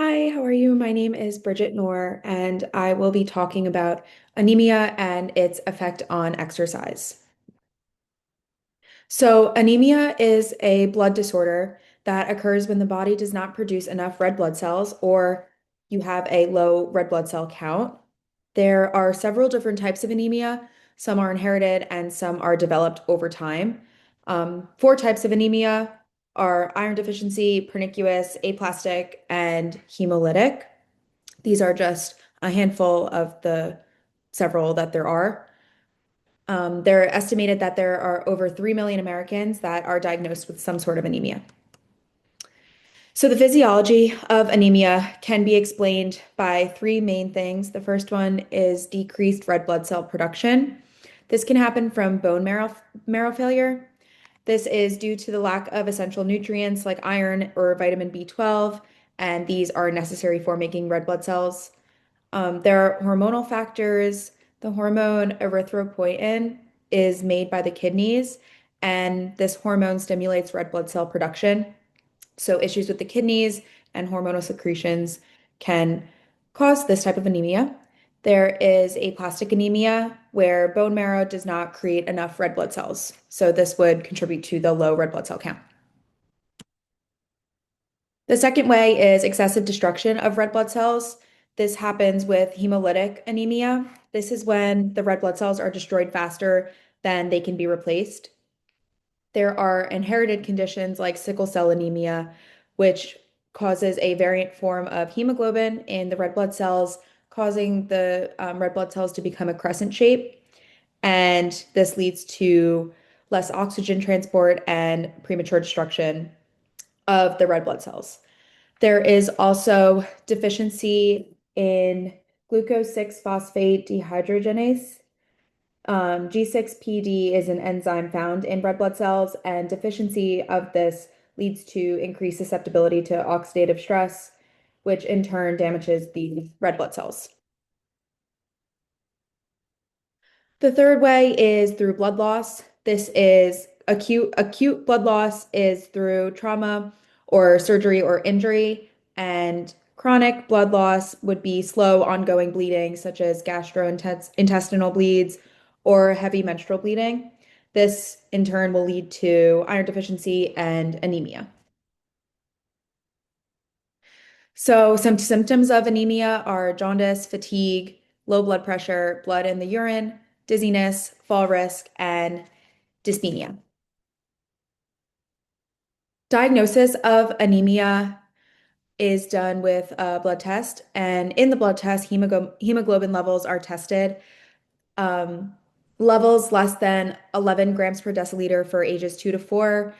Hi, how are you? My name is Bridget Noor, and I will be talking about anemia and its effect on exercise. So, anemia is a blood disorder that occurs when the body does not produce enough red blood cells or you have a low red blood cell count. There are several different types of anemia. Some are inherited and some are developed over time. Four types of anemia are iron deficiency, pernicious, aplastic, and hemolytic. These are just a handful of the several that there are. They're estimated that there are over 3 million Americans that are diagnosed with some sort of anemia. So, the physiology of anemia can be explained by three main things. The first one is decreased red blood cell production. This can happen from marrow failure. This is due to the lack of essential nutrients like iron or vitamin B12, and these are necessary for making red blood cells. There are hormonal factors. The hormone erythropoietin is made by the kidneys, and this hormone stimulates red blood cell production. So, issues with the kidneys and hormonal secretions can cause this type of anemia. There is aplastic anemia where bone marrow does not create enough red blood cells. So, this would contribute to the low red blood cell count. The second way is excessive destruction of red blood cells. This happens with hemolytic anemia. This is when the red blood cells are destroyed faster than they can be replaced. There are inherited conditions like sickle cell anemia, which causes a variant form of hemoglobin in the red blood cells, causing the red blood cells to become a crescent shape. And this leads to less oxygen transport and premature destruction of the red blood cells. There is also deficiency in glucose 6 phosphate dehydrogenase. G6PD is an enzyme found in red blood cells, and deficiency of this leads to increased susceptibility to oxidative stress, which in turn damages the red blood cells. The third way is through blood loss. This is acute blood loss is through trauma or surgery or injury, and chronic blood loss would be slow ongoing bleeding such as gastrointestinal bleeds or heavy menstrual bleeding. This in turn will lead to iron deficiency and anemia. So some symptoms of anemia are jaundice, fatigue, low blood pressure, blood in the urine, dizziness, fall risk, and dyspnea. Diagnosis of anemia is done with a blood test, and in the blood test, hemoglobin levels are tested. Um, Levels less than 11 grams per deciliter for ages 2 to 4,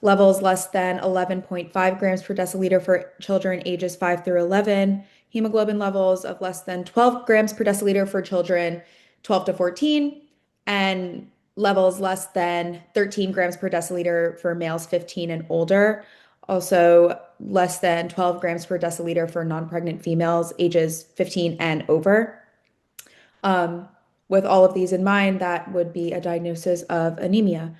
levels less than 11.5 grams per deciliter for children ages 5 through 11, hemoglobin levels of less than 12 grams per deciliter for children 12 to 14, and levels less than 13 grams per deciliter for males 15 and older. Also, less than 12 grams per deciliter for non-pregnant females ages 15 and over. Um, with all of these in mind, that would be a diagnosis of anemia.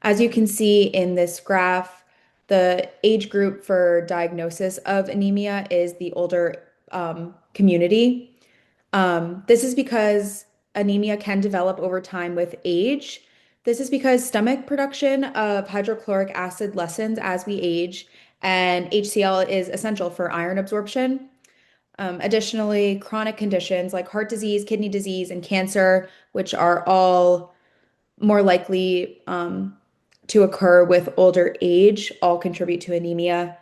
As you can see in this graph, the age group for diagnosis of anemia is the older community. This is because anemia can develop over time with age. This is because stomach production of hydrochloric acid lessens as we age, and HCl is essential for iron absorption. Additionally, chronic conditions like heart disease, kidney disease, and cancer, which are all more likely to occur with older age, all contribute to anemia.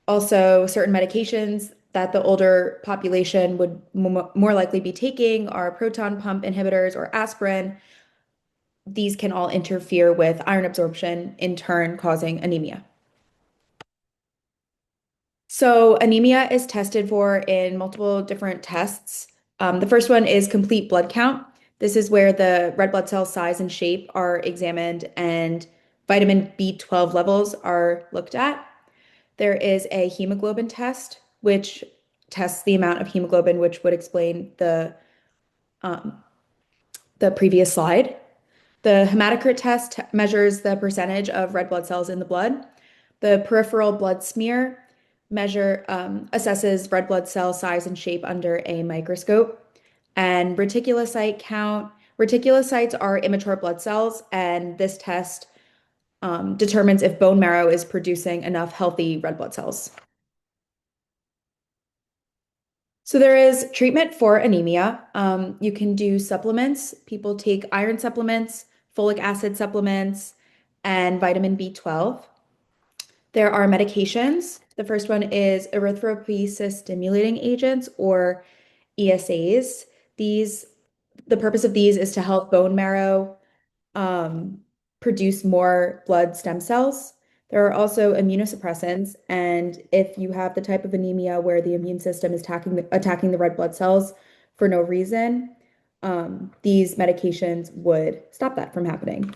Also, certain medications that the older population would more likely be taking are proton pump inhibitors or aspirin. These can all interfere with iron absorption, in turn causing anemia. So, anemia is tested for in multiple different tests. The first one is complete blood count. This is where the red blood cell size and shape are examined and vitamin B12 levels are looked at. There is a hemoglobin test, which tests the amount of hemoglobin, which would explain um, the previous slide. The hematocrit test measures the percentage of red blood cells in the blood. The peripheral blood smear assesses red blood cell size and shape under a microscope. And reticulocyte count. Reticulocytes are immature blood cells, and this test determines if bone marrow is producing enough healthy red blood cells. So there is treatment for anemia. You can do supplements. People take iron supplements, folic acid supplements, and vitamin B12. There are medications. The first one is erythropoiesis stimulating agents or ESAs. These, the purpose of these is to help bone marrow um, produce more blood stem cells. There are also immunosuppressants, and if you have the type of anemia where the immune system is attacking the red blood cells for no reason, these medications would stop that from happening.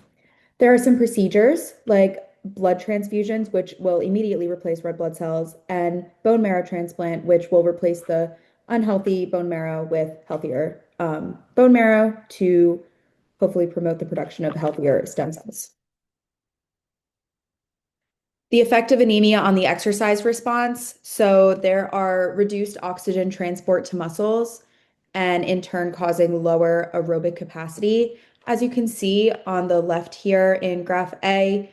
There are some procedures like blood transfusions, which will immediately replace red blood cells, and bone marrow transplant, which will replace the unhealthy bone marrow with healthier bone marrow to hopefully promote the production of healthier stem cells. The effect of anemia on the exercise response. So there are reduced oxygen transport to muscles and in turn causing lower aerobic capacity. As you can see on the left here in graph A,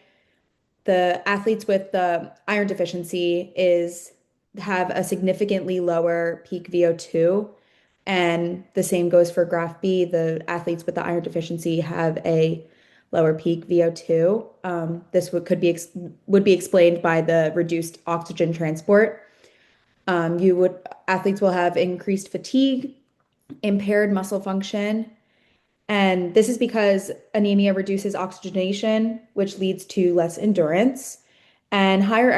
the athletes with the iron deficiency is have a significantly lower peak VO2. And the same goes for graph B. The athletes with the iron deficiency have a lower peak VO2. This would be explained by the reduced oxygen transport. You would Athletes will have increased fatigue, impaired muscle function, and this is because anemia reduces oxygenation, which leads to less endurance and higher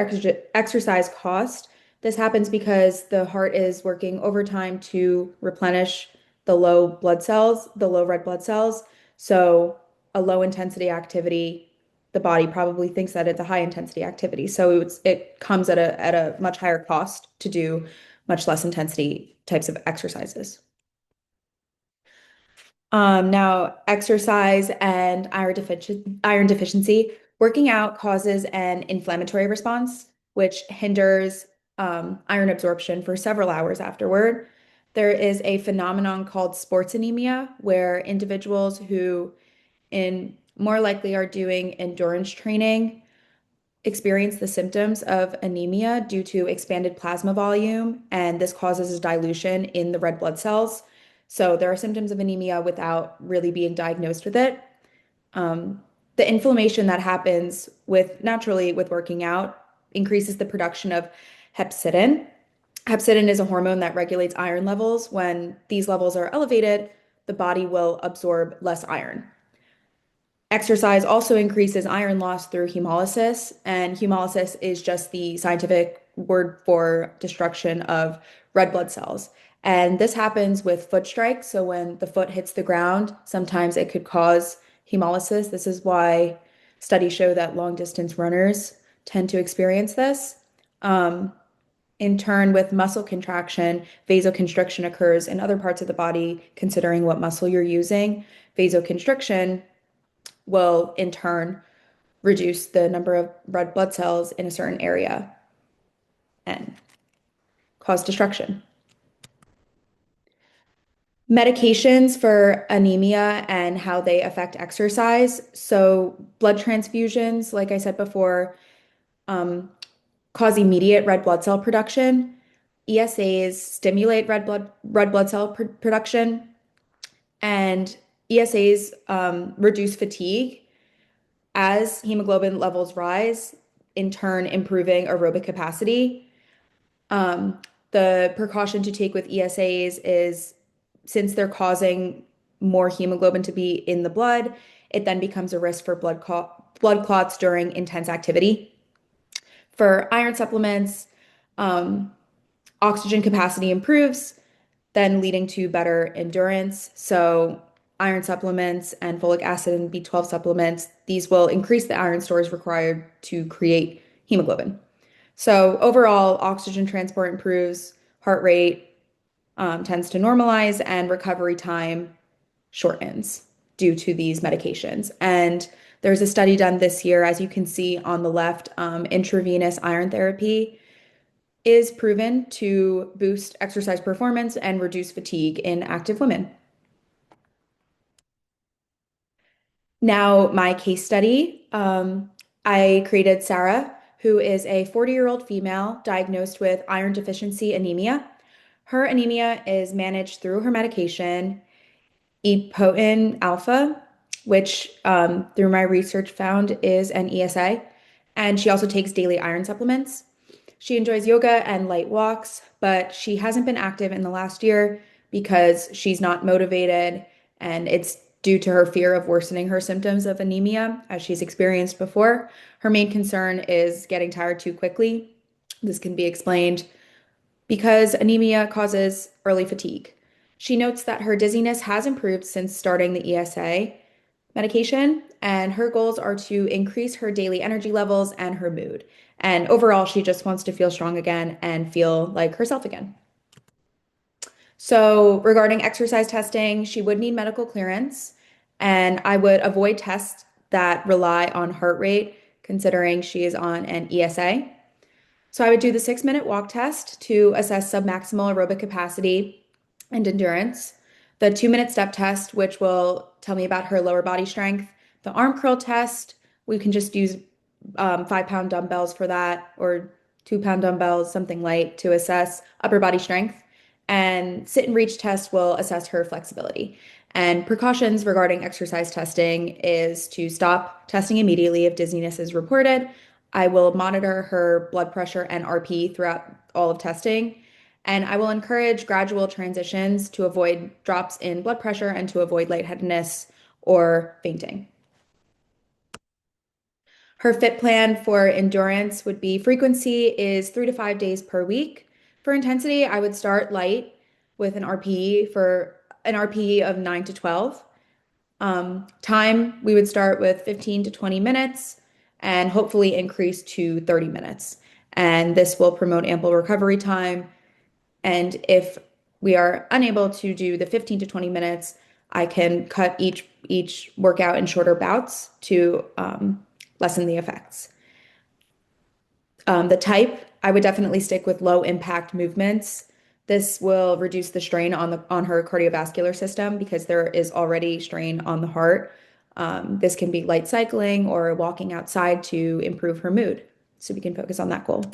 exercise cost. This happens because the heart is working overtime to replenish the low red blood cells. So, a low intensity activity, the body probably thinks that it's a high intensity activity. So, it comes at a much higher cost to do much less intensity types of exercises. Now, exercise and iron deficiency. Working out causes an inflammatory response, which hinders iron absorption for several hours afterward. There is a phenomenon called sports anemia, where individuals who in more likely are doing endurance training experience the symptoms of anemia due to expanded plasma volume, and this causes a dilution in the red blood cells. So there are symptoms of anemia without really being diagnosed with it. Um, the inflammation that happens naturally with working out increases the production of hepcidin. Hepcidin is a hormone that regulates iron levels. When these levels are elevated, the body will absorb less iron. Exercise also increases iron loss through hemolysis, and hemolysis is just the scientific word for destruction of red blood cells. And this happens with foot strikes. So when the foot hits the ground, sometimes it could cause hemolysis. This is why studies show that long distance runners tend to experience this. Um, in turn, with muscle contraction, vasoconstriction occurs in other parts of the body, considering what muscle you're using. Vasoconstriction will in turn reduce the number of red blood cells in a certain area and cause destruction. Medications for anemia and how they affect exercise. So, blood transfusions, like I said before, um, cause immediate red blood cell production. ESAs stimulate red blood cell production, and ESAs reduce fatigue as hemoglobin levels rise, in turn improving aerobic capacity. Um, the precaution to take with ESAs is since they're causing more hemoglobin to be in the blood, it then becomes a risk for blood clots during intense activity. For iron supplements, um, oxygen capacity improves, then leading to better endurance. So, iron supplements and folic acid and B12 supplements, these will increase the iron stores required to create hemoglobin. So, overall, oxygen transport improves, heart rate tends to normalize, and recovery time shortens due to these medications. And there's a study done this year, as you can see on the left, intravenous iron therapy is proven to boost exercise performance and reduce fatigue in active women. Now, my case study, I created Sarah, who is a 40-year-old female diagnosed with iron deficiency anemia. Her anemia is managed through her medication, Epoetin alpha, which through my research found is an ESA, and she also takes daily iron supplements. She enjoys yoga and light walks, but she hasn't been active in the last year because she's not motivated, and it's due to her fear of worsening her symptoms of anemia as she's experienced before. Her main concern is getting tired too quickly. This can be explained because anemia causes early fatigue. She notes that her dizziness has improved since starting the ESA medication, and her goals are to increase her daily energy levels and her mood. And overall, she just wants to feel strong again and feel like herself again. So, regarding exercise testing, she would need medical clearance, and I would avoid tests that rely on heart rate, considering she is on an ESA. So I would do the 6-minute walk test to assess submaximal aerobic capacity and endurance, the 2-minute step test, which will tell me about her lower body strength, the arm curl test. We can just use 5-pound dumbbells for that, or 2-pound dumbbells, something light to assess upper body strength. And sit and reach test will assess her flexibility. And precautions regarding exercise testing is to stop testing immediately if dizziness is reported. I will monitor her blood pressure and RP throughout all of testing. And I will encourage gradual transitions to avoid drops in blood pressure and to avoid lightheadedness or fainting. Her fit plan for endurance would be frequency is 3 to 5 days per week. For intensity, I would start light with an RPE of 9 to 12. Time, we would start with 15 to 20 minutes and hopefully increase to 30 minutes. And this will promote ample recovery time. And if we are unable to do the 15 to 20 minutes, I can cut each workout in shorter bouts to lessen the effects. The type, I would definitely stick with low impact movements. This will reduce the strain on her cardiovascular system because there is already strain on the heart. This can be light cycling or walking outside to improve her mood. So we can focus on that goal.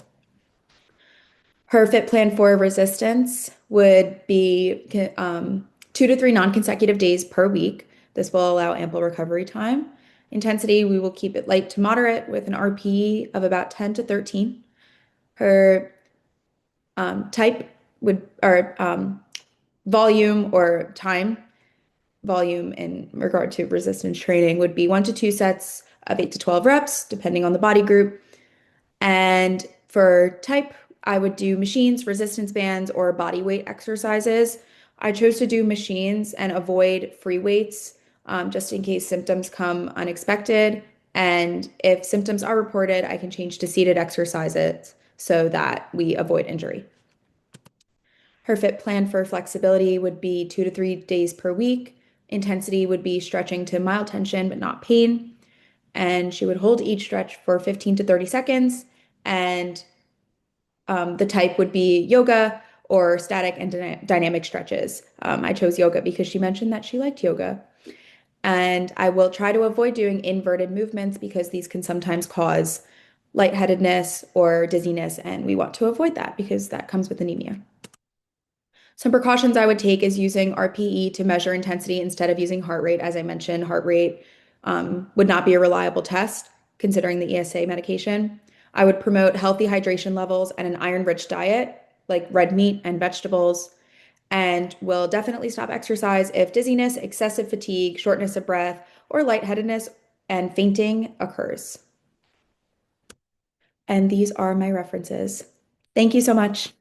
Her fit plan for resistance would be 2 to 3 non-consecutive days per week. This will allow ample recovery time. Intensity, we will keep it light to moderate with an RPE of about 10 to 13. Her type would, or volume or time, volume in regard to resistance training would be 1 to 2 sets of 8 to 12 reps, depending on the body group. And for type, I would do machines, resistance bands, or body weight exercises. I chose to do machines and avoid free weights just in case symptoms come unexpected. And if symptoms are reported, I can change to seated exercises so that we avoid injury. Her fit plan for flexibility would be 2 to 3 days per week. Intensity would be stretching to mild tension but not pain. And she would hold each stretch for 15 to 30 seconds. And the type would be yoga or static and dynamic stretches. I chose yoga because she mentioned that she liked yoga. And I will try to avoid doing inverted movements because these can sometimes cause lightheadedness or dizziness, and we want to avoid that because that comes with anemia. Some precautions I would take is using RPE to measure intensity instead of using heart rate. As I mentioned, heart rate would not be a reliable test considering the ESA medication. I would promote healthy hydration levels and an iron-rich diet like red meat and vegetables, and will definitely stop exercise if dizziness, excessive fatigue, shortness of breath, or lightheadedness and fainting occurs. And these are my references. Thank you so much.